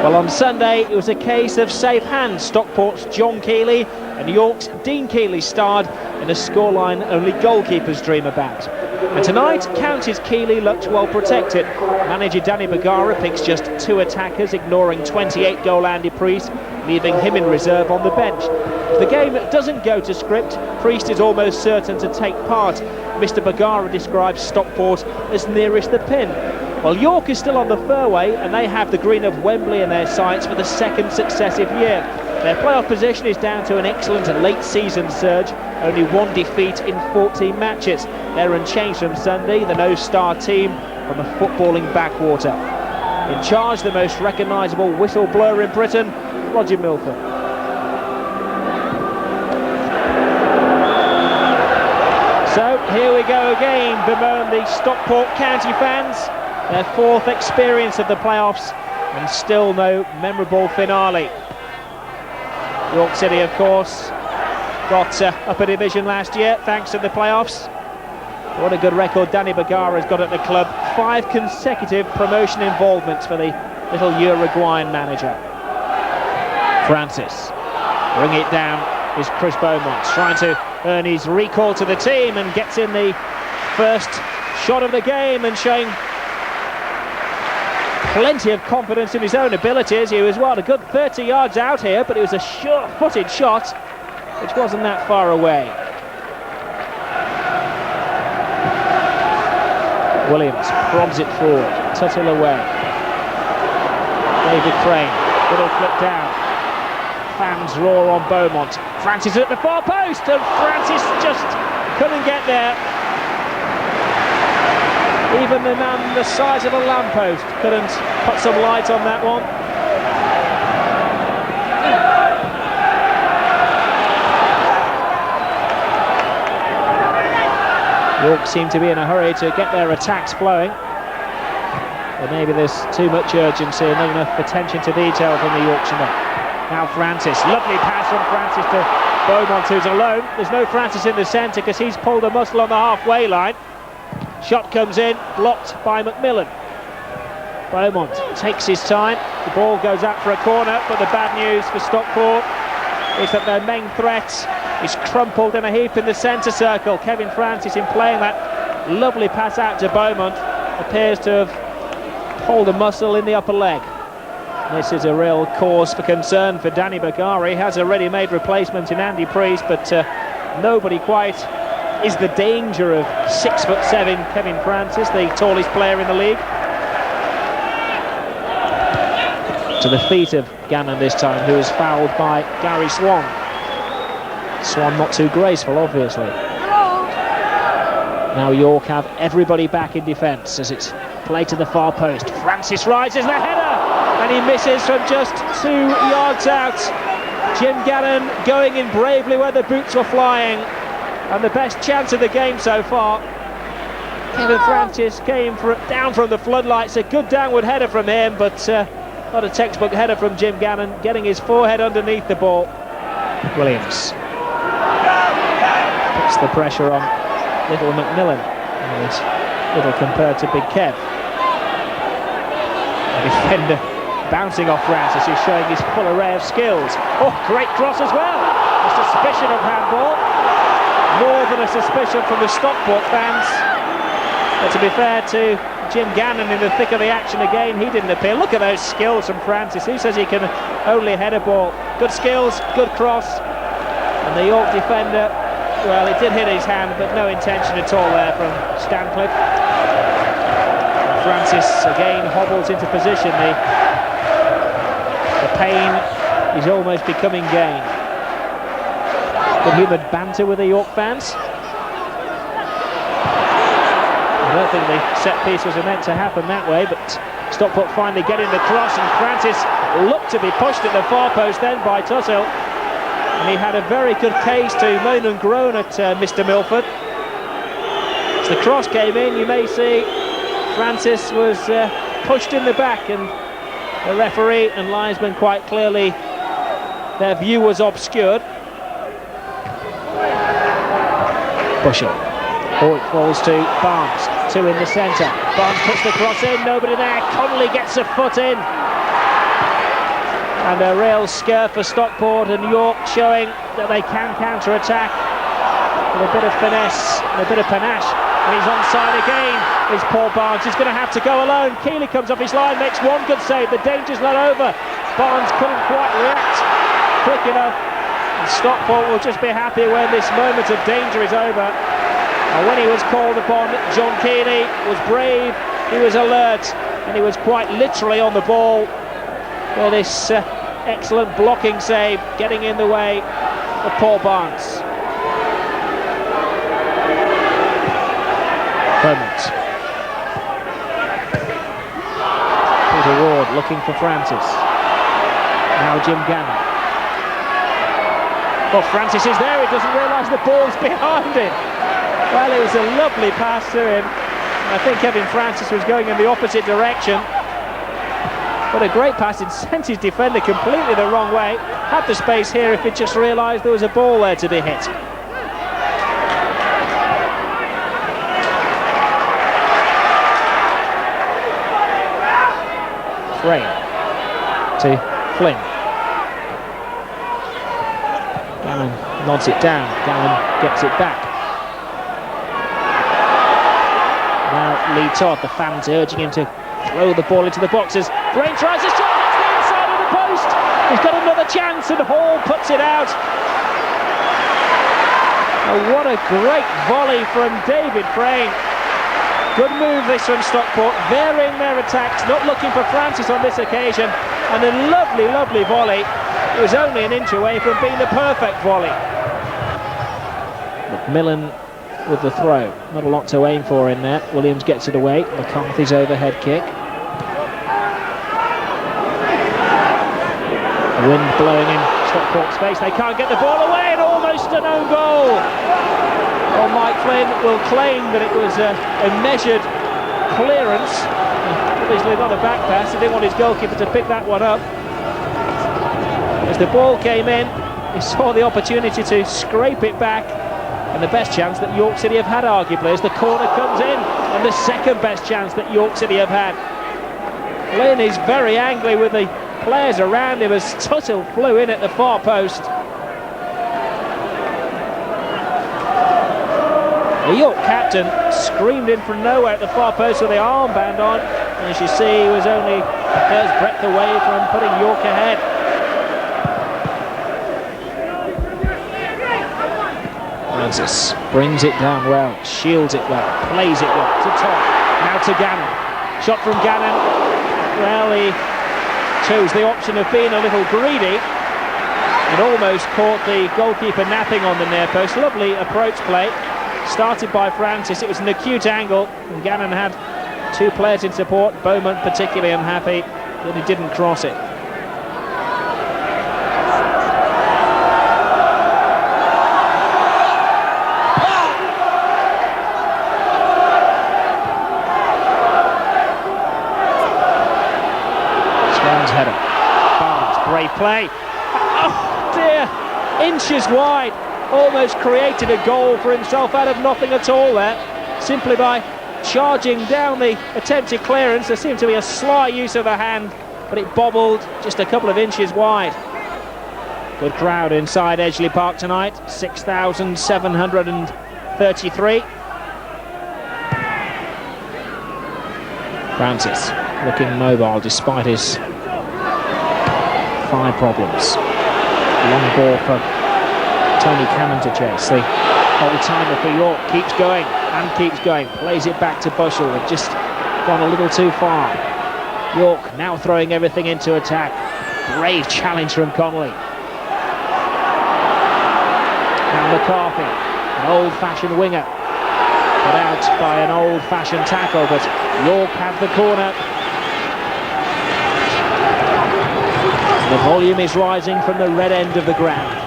Well, on Sunday, it was a case of safe hands. Stockport's John Keeley and York's Dean Keeley starred in a scoreline only goalkeepers dream about. And tonight, County's Keeley looked well protected. Manager Danny Bergara picks just 2 attackers, ignoring 28-goal Andy Priest, leaving him in reserve on the bench. If the game doesn't go to script, Priest is almost certain to take part. Mr Bergara describes Stockport as nearest the pin. Well, York is still on the fairway, and they have the green of Wembley in their sights for the 2nd successive year. Their playoff position is down to an excellent late-season surge, only 1 defeat in 14 matches. They're unchanged from Sunday, the no-star team from a footballing backwater. In charge, the most recognisable whistle-blower in Britain, Roger Milford. So, here we go again, bemoan the Stockport County fans. Their 4th experience of the playoffs, and still no memorable finale. York City, of course, got up a division last year thanks to the playoffs. What a good record Danny Bergara has got at the club. 5 consecutive promotion involvements for the little Uruguayan manager. Francis, bring it down, is Chris Beaumont, trying to earn his recall to the team, and gets in the first shot of the game and showing plenty of confidence in his own abilities. He was, well, a good 30 yards out here, but it was a sure-footed shot, which wasn't that far away. Williams probs it forward, Tuttle away. David Crane, little flip down. Fans roar on Beaumont. Francis at the far post, and Francis just couldn't get there. Even the man the size of a lamppost couldn't put some light on that one. York seem to be in a hurry to get their attacks flowing. But maybe there's too much urgency and not enough attention to detail from the Yorkshireman. Now Francis, lovely pass from Francis to Beaumont, who's alone. There's no Francis in the centre because he's pulled a muscle on the halfway line. Shot comes in, blocked by McMillan. Beaumont takes his time. The ball goes out for a corner, but the bad news for Stockport is that their main threat is crumpled in a heap in the centre circle. Kevin Francis, in playing that lovely pass out to Beaumont, appears to have pulled a muscle in the upper leg. This is a real cause for concern for Danny Bergara. He has a ready-made replacement in Andy Priest, but nobody quite is the danger of 6'7" Kevin Francis, the tallest player in the league. To the feet of Gannon this time, who is fouled by Gary Swan. Swan not too graceful, obviously. Now York have everybody back in defence as it's played to the far post. Francis rises the header, and he misses from just 2 yards out. Jim Gannon going in bravely where the boots were flying. And the best chance of the game so far. Kevin Francis came down from the floodlights. A good downward header from him, but not a textbook header from Jim Gannon, getting his forehead underneath the ball. Williams puts the pressure on little McMillan, who is little compared to Big Kev. The defender bouncing off Francis, who's showing his full array of skills. Oh, great cross as well. A suspicion of handball. More than a suspicion from the Stockport fans. But to be fair to Jim Gannon, in the thick of the action again, he didn't appear. Look at those skills from Francis. Who says he can only head a ball? Good skills, good cross. And the York defender, well, it did hit his hand, but no intention at all there from Stancliffe. Francis again hobbles into position. The pain is almost becoming gain. Good humoured banter with the York fans. I don't think the set piece was meant to happen that way, but Stockport finally getting the cross, and Francis looked to be pushed at the far post then by Tuttle. And he had a very good case to moan and groan at Mr Milford. As the cross came in, you may see Francis was pushed in the back, and the referee and linesman quite clearly, their view was obscured. Bushell. Oh, it falls to Barnes. 2 in the centre. Barnes puts the cross in, nobody there. Connolly gets a foot in. And a real scare for Stockport, and York showing that they can counter-attack with a bit of finesse and a bit of panache. And he's onside again, is Paul Barnes. He's going to have to go alone. Keeley comes off his line, makes one good save. The danger's not over. Barnes couldn't quite react quick enough. And Stockport will just be happy when this moment of danger is over. And when he was called upon, John Keeley was brave, he was alert, and he was quite literally on the ball for this excellent blocking save, getting in the way of Paul Barnes. Beaumont. Peter Ward looking for Francis. Now Jim Gannon. Well, Francis is there, he doesn't realise the ball's behind him. Well, it was a lovely pass to him. I think Kevin Francis was going in the opposite direction. But a great pass, it sent his defender completely the wrong way. Had the space here if he'd just realised there was a ball there to be hit. Frame to Flynn. Gannon nods it down, Gannon gets it back. Now Lee Todd, the fans urging him to throw the ball into the boxes. Brain tries a shot, it's the inside of the post. He's got another chance and Hall puts it out. Oh, what a great volley from David Frayne. Good move this from Stockport, varying their attacks, not looking for Francis on this occasion. And a lovely, lovely volley. It was only an inch away from being the perfect volley. McMillan with the throw, not a lot to aim for in there. Williams gets it away, McCarthy's overhead kick. The wind blowing in Stockport's face, they can't get the ball away, and almost an own goal. Well, Mike Flynn will claim that it was a measured clearance. Obviously not a back pass, he didn't want his goalkeeper to pick that one up. As the ball came in, he saw the opportunity to scrape it back. And the best chance that York City have had, arguably, as the corner comes in, and the second best chance that York City have had. Flynn is very angry with the players around him as Tuttle flew in at the far post. The York captain screamed in from nowhere at the far post with the armband on, and as you see, he was only a hair's breadth away from putting York ahead. Francis brings it down well, shields it well, plays it well to Todd, now to Gannon. Shot from Gannon, well, he chose the option of being a little greedy and almost caught the goalkeeper napping on the near post. Lovely approach play, started by Francis, it was an acute angle, and Gannon had two players in support, Beaumont particularly unhappy that he didn't cross it. Header. Barnes, brave play. Oh dear, inches wide. Almost created a goal for himself out of nothing at all there, simply by charging down the attempted clearance. There seemed to be a sly use of the hand, but it bobbled just a couple of inches wide. Good crowd inside Edgeley Park tonight, 6,733. Francis looking mobile despite his thigh problems. Long ball for Tony Cannon to chase. The old-timer for York keeps going and keeps going. Plays it back to Bushell. They've just gone a little too far. York now throwing everything into attack. Brave challenge from Connolly. Now McCarthy, an old-fashioned winger, put out by an old-fashioned tackle, but York have the corner. The volume is rising from the red end of the ground.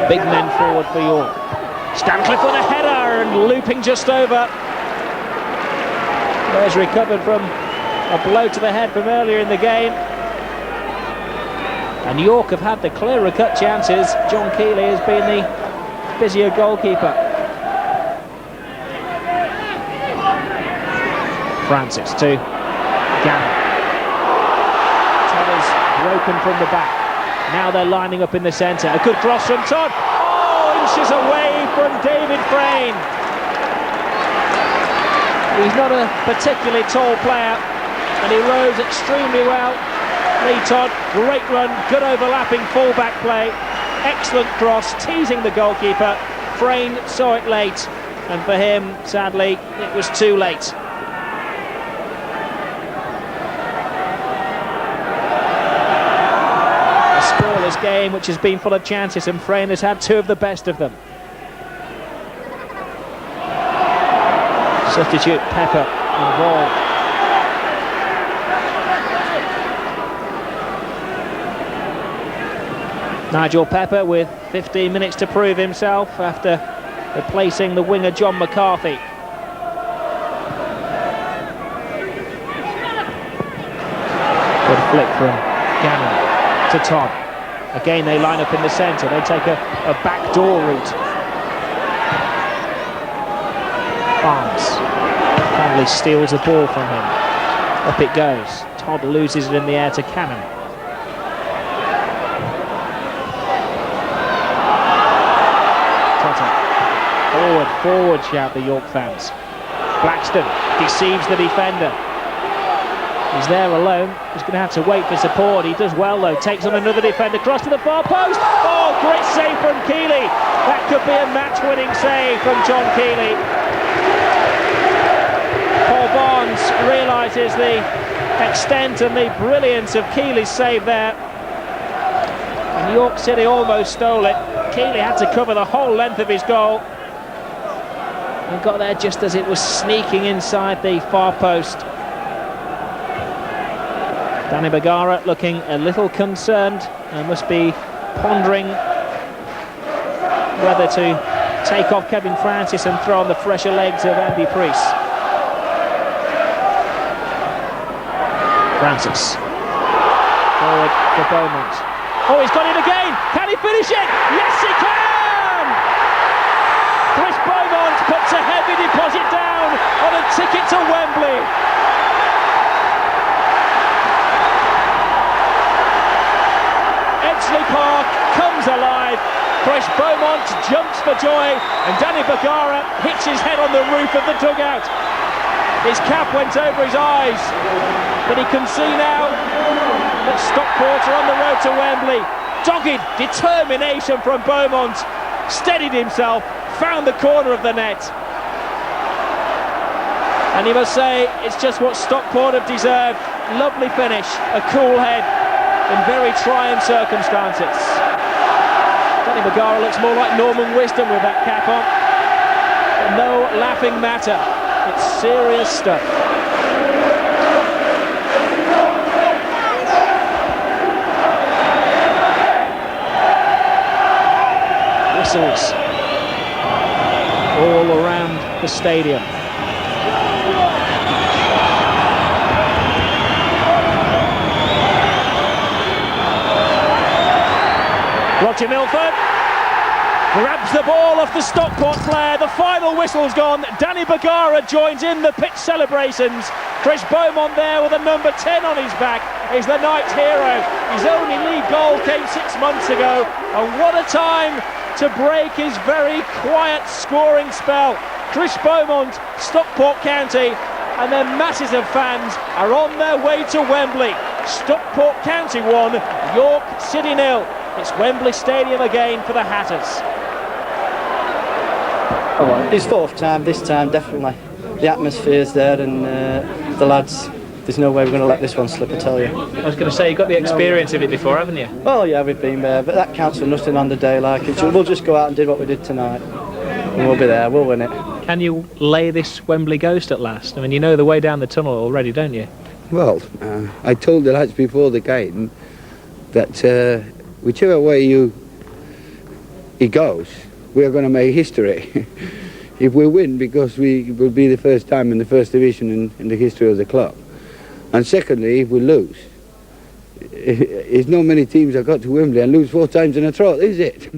The big men forward for York. Stancliffe with a header and looping just over. There's recovered from a blow to the head from earlier in the game. And York have had the clearer cut chances. John Keeley has been the busier goalkeeper. Francis to Gannon. Todd is broken from the back. Now they're lining up in the centre. A good cross from Todd. Oh, inches away from David Frayne. He's not a particularly tall player, and he rose extremely well. Lee Todd, great run, good overlapping full-back play. Excellent cross, teasing the goalkeeper. Frayne saw it late, and for him, sadly, it was too late. A scoreless game which has been full of chances, and Frayne has had two of the best of them. Substitute Pepper involved. Nigel Pepper with 15 minutes to prove himself after replacing the winger John McCarthy. Good flick from Gannon to Todd. Again they line up in the centre, they take a backdoor route. Barnes finally steals the ball from him. Up it goes. Todd loses it in the air to Cannon. Forward, forward, shout the York fans. Blackstone deceives the defender. He's there alone. He's going to have to wait for support. He does well though. Takes on another defender. Cross to the far post. Oh, great save from Keeley. That could be a match-winning save from John Keeley. Paul Barnes realises the extent and the brilliance of Keeley's save there. And York City almost stole it. Keeley had to cover the whole length of his goal and got there just as it was sneaking inside the far post. Danny Bergara looking a little concerned and must be pondering whether to take off Kevin Francis and throw on the fresher legs of Andy Priest. Francis forward for Beaumont. Oh, he's got it again! Can he finish it? Yes, he can! Chris Beaumont puts a heavy deposit down on a ticket to Wembley. Edgeley Park comes alive. Chris Beaumont jumps for joy, and Danny Bergara hits his head on the roof of the dugout. His cap went over his eyes, but he can see now that Stockport are on the road to Wembley. Dogged determination from Beaumont, steadied himself, found the corner of the net. And you must say, it's just what Stockport have deserved. Lovely finish, a cool head in very trying circumstances. Danny Bergara looks more like Norman Wisdom with that cap on. But no laughing matter, it's serious stuff. Whistles all around the stadium. Roger Milford grabs the ball off the Stockport player. The final whistle's gone. Danny Bergara joins in the pitch celebrations. Chris Beaumont there with a number 10 on his back is the night's hero. His only league goal came 6 months ago, and what a time to break his very quiet scoring spell. Chris Beaumont, Stockport County, and their masses of fans are on their way to Wembley. Stockport County 1, York City 0. It's Wembley Stadium again for the Hatters. Oh, well, it's fourth time, this time definitely. The atmosphere's there, and the lads, there's no way we're going to let this one slip, I tell you. I was going to say, you've got the experience of it before, haven't you? Well, yeah, we've been there, but that counts for nothing on the day like it. We'll just go out and do what we did tonight, and we'll be there, we'll win it. Can you lay this Wembley ghost at last? I mean, you know the way down the tunnel already, don't you? Well, I told the lads before the game that whichever way it goes, we are going to make history. If we win, because we will be the first time in the first division in the history of the club. And secondly, if we lose, it's not many teams that got to Wembley and lose 4 times in a trot, is it?